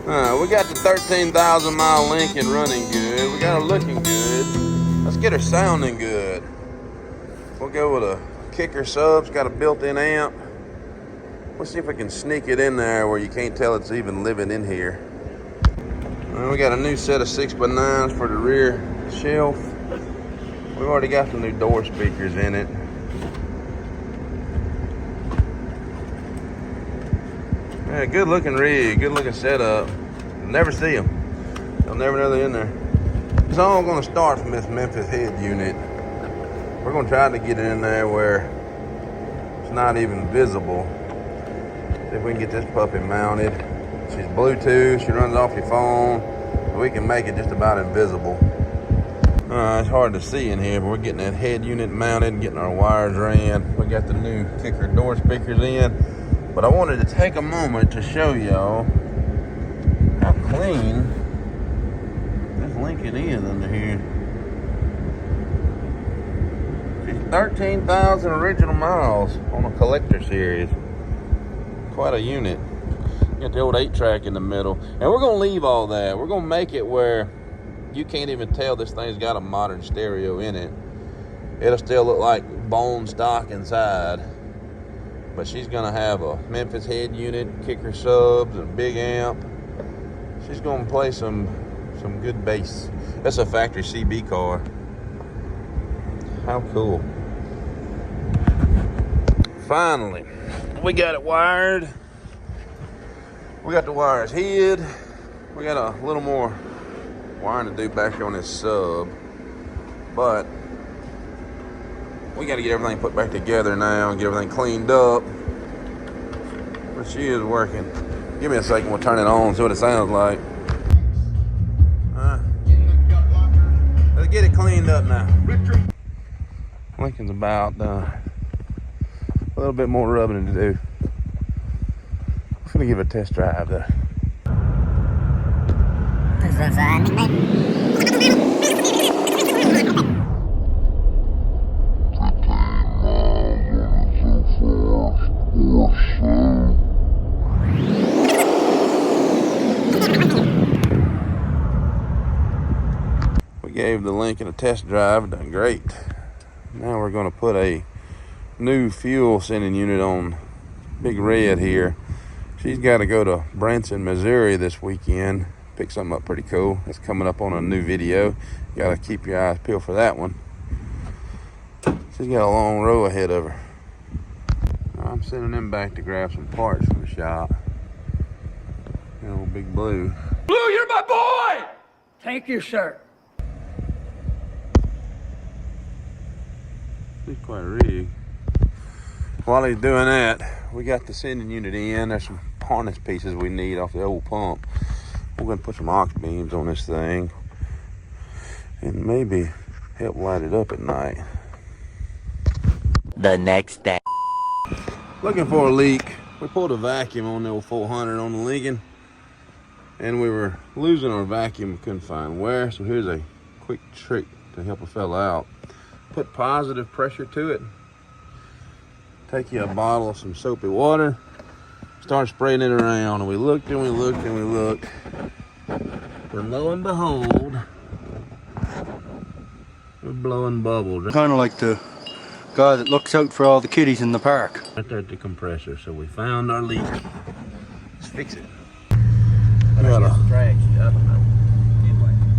We got the 13,000 mile Lincoln running good. We got her looking good. Let's get her sounding good. We'll go with a kicker sub. It's got a built-in amp. Let's see if we can sneak it in there where you can't tell it's even living in here. We got a new set of 6x9s for the rear shelf. We've already got the new door speakers in it. Yeah, good looking rig, good looking setup. You'll never see them. You'll never know they're in there. It's all gonna start from this Memphis head unit. We're gonna try to get it in there where it's not even visible. See if we can get this puppy mounted. She's Bluetooth, she runs off your phone. We can make it just about invisible. It's hard to see in here, but we're getting that head unit mounted, getting our wires ran. We got the new kicker door speakers in. But I wanted to take a moment to show y'all how clean this Lincoln is under here. She's 13,000 original miles on a collector series. Quite a unit. Got the old 8-track in the middle. And we're going to leave all that. We're going to make it where you can't even tell this thing's got a modern stereo in it. It'll still look like bone stock inside. But she's going to have a Memphis head unit, kicker subs, and a big amp. She's going to play some good bass. That's a factory CB car. How cool. Finally, we got it wired. We got the wires hid. We got a little more wiring to do back here on this sub, but we got to get everything put back together now and get everything cleaned up. But she is working. Give me a second, we'll turn it on, see what it sounds like. Let's get it cleaned up now. Lincoln's about done. A little bit more rubbing to do. I'm gonna give it a test drive though. We gave the Lincoln a test drive, done great. Now we're gonna put a new fuel sending unit on Big Red here. She's got to go to Branson, Missouri this weekend. Pick something up pretty cool. It's coming up on a new video. You got to keep your eyes peeled for that one. She's got a long row ahead of her. I'm sending them back to grab some parts from the shop. You know, Big Blue. Blue, you're my boy! Thank you, sir. She's quite a rig. While he's doing that, we got the sending unit in. There's some harness pieces we need off the old pump. We're going to put some aux beams on this thing and maybe help light it up at night. The next day. Looking for a leak. We pulled a vacuum on the old 400 on the Lincoln and we were losing our vacuum, couldn't find where. So here's a quick trick to help a fella out. Put positive pressure to it. Take you a bottle of some soapy water, start spraying it around, and we looked and we looked and we looked. And lo and behold, we're blowing bubbles. Kind of like the guy that looks out for all the kiddies in the park. Right there at the compressor. So we found our leak. Let's fix it. We got a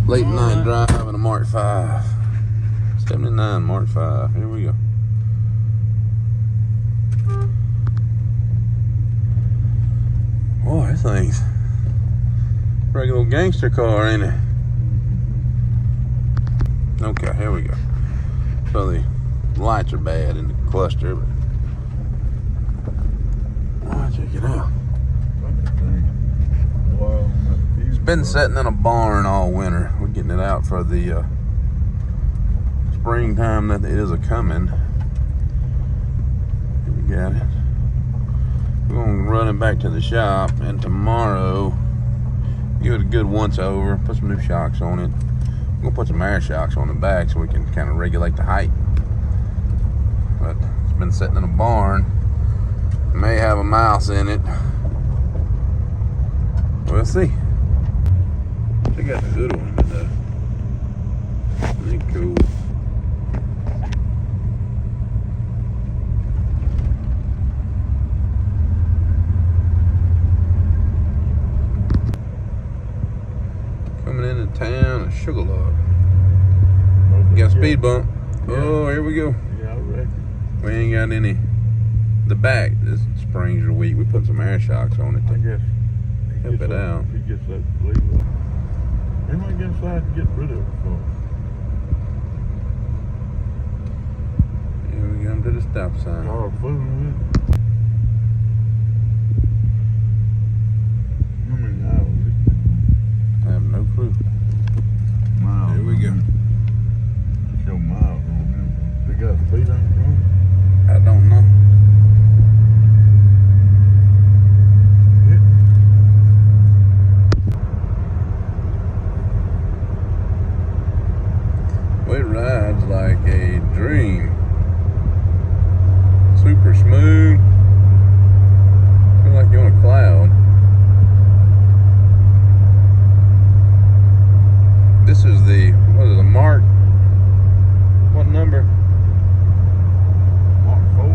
late night drive in a Mark 5. 79 Mark 5. Here we go. Boy, this thing's a regular old gangster car, ain't it? Okay, here we go. So the lights are bad in the cluster, but check it out. It's been sitting in a barn all winter. We're getting it out for the springtime that it is a coming. Here we got it. We're gonna run it back to the shop, and tomorrow give it a good once over, put some new shocks on it. We're gonna put some air shocks on the back so we can kind of regulate the height. But it's been sitting in a barn. May have a mouse in it. We'll see. They got the hood on it though. Ain't cool. Coming into town, a Sugarloaf. You got a speed bump. Yeah. Oh, here we go. Yeah, I reckon. We ain't got any. The back, this springs are weak. We put some air shocks on it I to guess. help it out. He gets that leave up. He might get inside and get rid of it for us. Here we come to the stop sign. Or fooling with it. How many hours is it? I have no clue. Miles. Here we go. Show miles on him. They got speed on front. I don't know. It rides like a dream. Super smooth. Feel like you're on a cloud. This is the, what is it, Mark? What number? Mark 4.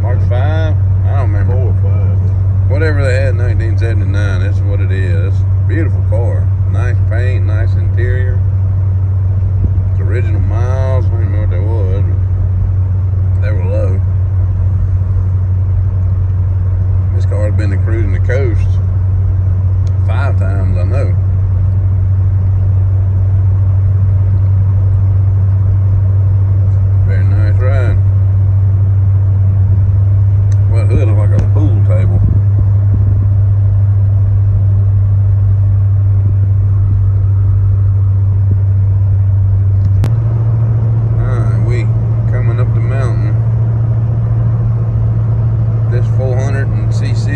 Mark 5? I don't remember. 4 or 5. Whatever they had in 1979, that's what it is. Beautiful car. Nice paint, nice interior. Original miles, I don't even know what they was, but they were low. This car's been to cruising the coast 5 times, I know. Very nice ride. Well, the hood looks like a pool table. This 400C6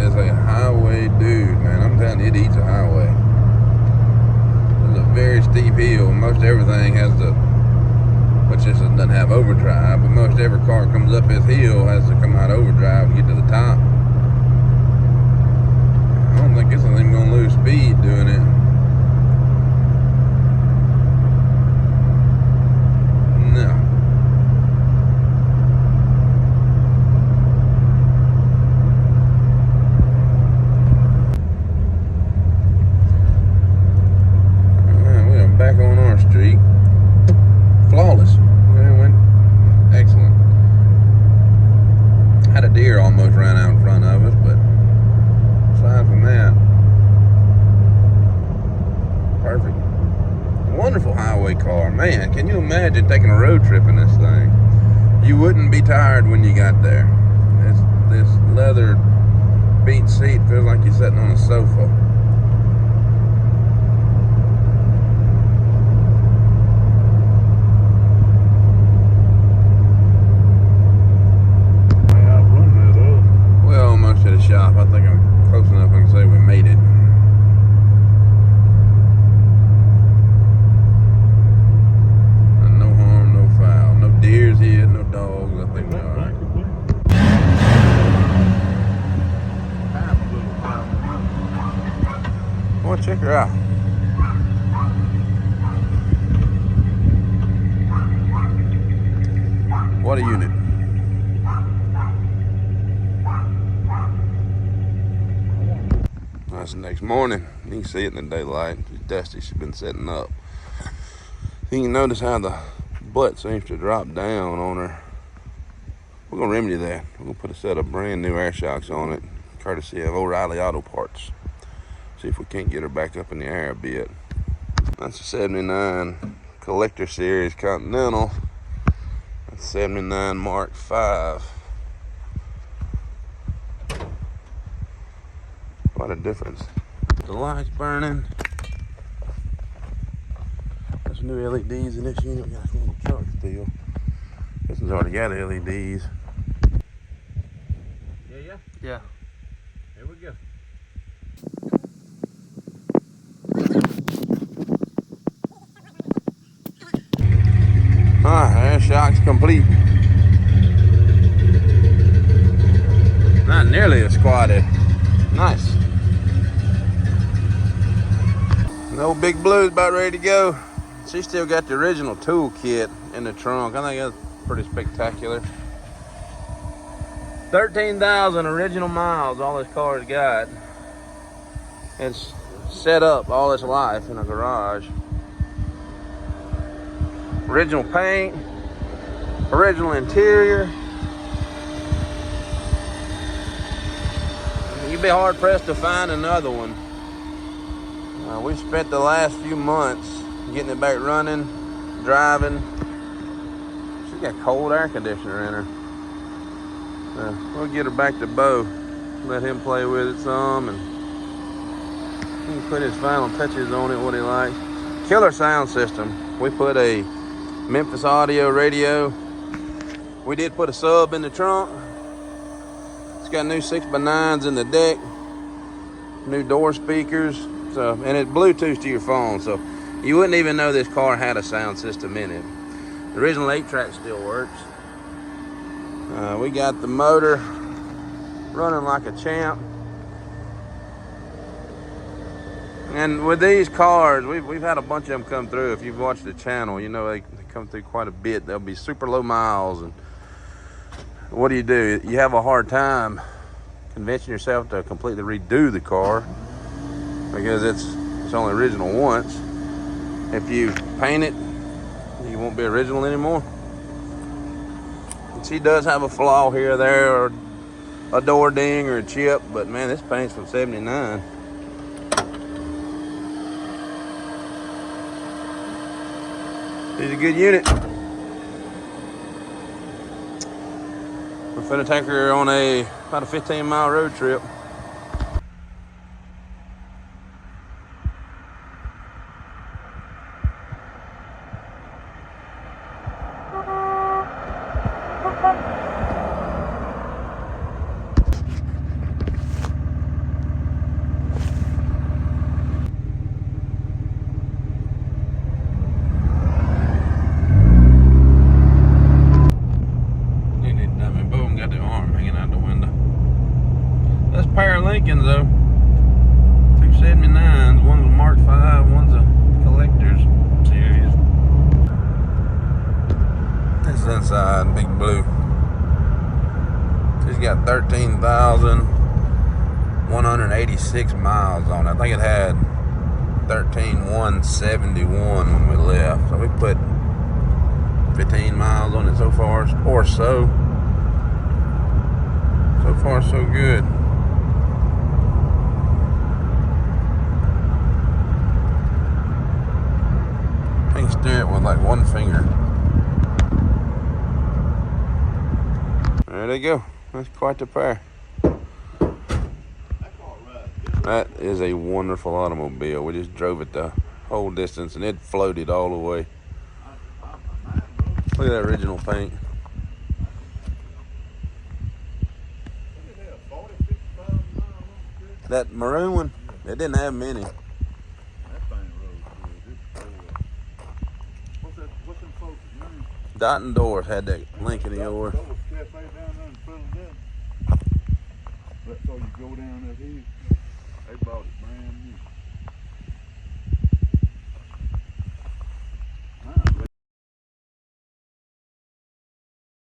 is a highway dude, man. I'm telling you, it eats a highway. There's a very steep hill. Most everything has the, which this doesn't have overdrive, but most every car that comes up this hill has to come out overdrive to get to the top. I don't think this is even gonna lose speed doing it. No. Back on our street. Flawless. Well, went excellent. Had a deer almost ran out in front of us, but aside from that, perfect. Wonderful highway car. Man, can you imagine taking a road trip in this thing? You wouldn't be tired when you got there. This leather beach seat feels like you're sitting on a sofa. To the shop. I think I'm close enough I can say we made it. And no harm, no foul. No deers here, no dogs. I think we're alright. Well, check her out. What a unit. That's the next morning. You can see it in the daylight. She's dusty. She's been setting up. You can notice how the butt seems to drop down on her. We're gonna remedy that. We're gonna put a set of brand new air shocks on it, courtesy of O'Reilly Auto Parts. See if we can't get her back up in the air a bit. That's a 79 Collector Series Continental. That's 79 Mark 5. Quite a difference. The light's burning. There's new LEDs in this unit. We got a little truck still. This one's already got LEDs. Yeah. Yeah. Here we go. Air shock's complete. Not nearly as squatted Nice. The old Big Blue's about ready to go. She still got the original tool kit in the trunk. I think that's pretty spectacular. 13,000 original miles all this car's got. It's set up all its life in a garage. Original paint, original interior. You'd be hard pressed to find another one. We've spent the last few months getting it back running, driving. She's got cold air conditioner in her. We'll get her back to Bo, let him play with it some, and he can put his final touches on it, what he likes. Killer sound system. We put a Memphis Audio radio. We did put a sub in the trunk. It's got new 6x9s in the deck, new door speakers. So, and it Bluetooths to your phone, so you wouldn't even know this car had a sound system in it. The original 8-track still works. We got the motor running like a champ. And with these cars, we've had a bunch of them come through. If you've watched the channel, you know they come through quite a bit. They'll be super low miles, and what do? You have a hard time convincing yourself to completely redo the car, because it's only original once. If you paint it, you won't be original anymore. And she does have a flaw here or there, or a door ding or a chip, but man, this paint's from '79. She's a good unit. We're finna take her on about a 15-mile road trip. Pair of Lincolns though, 279s. One's a Mark V, one's a collector's series. This is inside Big Blue. She's got 13,186 miles on it. I think it had 13,171 when we left. So we put 15 miles on it so far, or so. So far, so good. Steer it with like one finger. There they go. That's quite the pair. That is a wonderful automobile. We just drove it the whole distance and it floated all the way. Look at that original paint. That maroon one, it didn't have many. Dot and Doors had that Lincoln Eeyore. That was cafe down there in front of them. That's all you go down that hill. They bought it brand new.